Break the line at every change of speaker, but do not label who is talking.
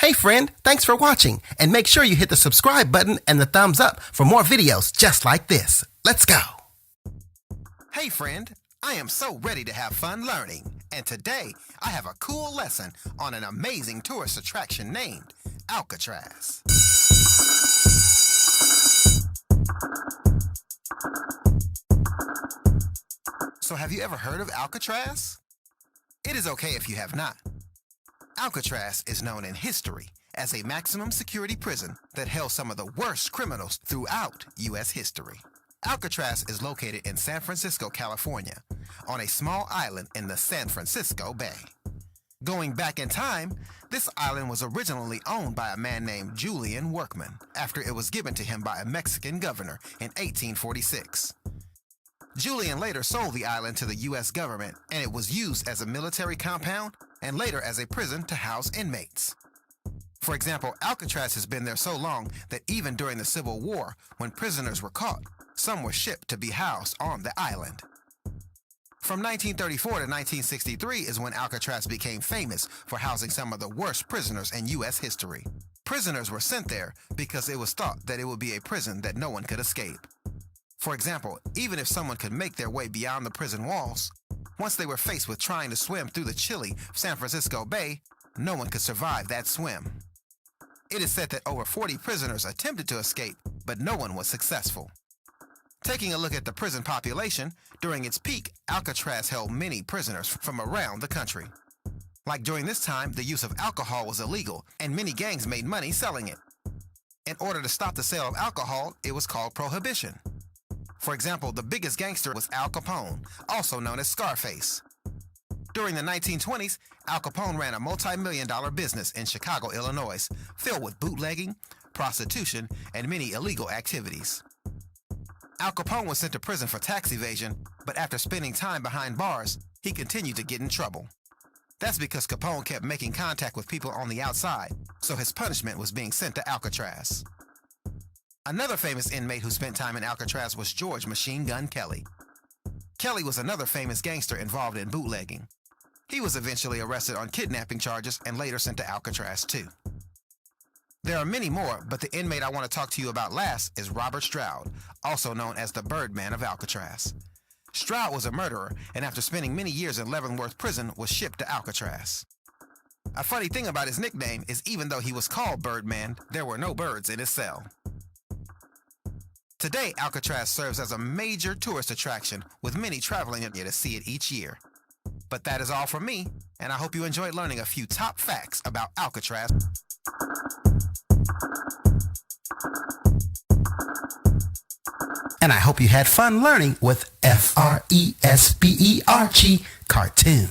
Hey friend, thanks for watching, and make sure you hit the subscribe button and the thumbs up for more videos just like this. Let's go! Hey friend, I am so ready to have fun learning, and today I have a cool lesson on an amazing tourist attraction named Alcatraz. So have you ever heard of Alcatraz? It is okay if you have not. Alcatraz is known in history as a maximum security prison that held some of the worst criminals throughout U.S. history. Alcatraz is located in San Francisco, California, on a small island in the San Francisco Bay. Going back in time, this island was originally owned by a man named Julian Workman after it was given to him by a Mexican governor in 1846. Julian later sold the island to the U.S. government, and it was used as a military compound and later as a prison to house inmates. For example, Alcatraz has been there so long that even during the Civil War, when prisoners were caught, some were shipped to be housed on the island. From 1934 to 1963 is when Alcatraz became famous for housing some of the worst prisoners in U.S. history. Prisoners were sent there because it was thought that it would be a prison that no one could escape. For example, even if someone could make their way beyond the prison walls, once they were faced with trying to swim through the chilly San Francisco Bay, no one could survive that swim. It is said that over 40 prisoners attempted to escape, but no one was successful. Taking a look at the prison population, during its peak, Alcatraz held many prisoners from around the country. Like during this time, the use of alcohol was illegal, and many gangs made money selling it. In order to stop the sale of alcohol, it was called prohibition. For example, the biggest gangster was Al Capone, also known as Scarface. During the 1920s, Al Capone ran a multi-million-dollar business in Chicago, Illinois, filled with bootlegging, prostitution, and many illegal activities. Al Capone was sent to prison for tax evasion, but after spending time behind bars, he continued to get in trouble. That's because Capone kept making contact with people on the outside, so his punishment was being sent to Alcatraz. Another famous inmate who spent time in Alcatraz was George Machine Gun Kelly. Kelly was another famous gangster involved in bootlegging. He was eventually arrested on kidnapping charges and later sent to Alcatraz too. There are many more, but the inmate I want to talk to you about last is Robert Stroud, also known as the Birdman of Alcatraz. Stroud was a murderer, and after spending many years in Leavenworth Prison, was shipped to Alcatraz. A funny thing about his nickname is even though he was called Birdman, there were no birds in his cell. Today, Alcatraz serves as a major tourist attraction, with many traveling here to see it each year. But that is all from me, and I hope you enjoyed learning a few top facts about Alcatraz. And I hope you had fun learning with F-R-E-S-B-E-R-G cartoon.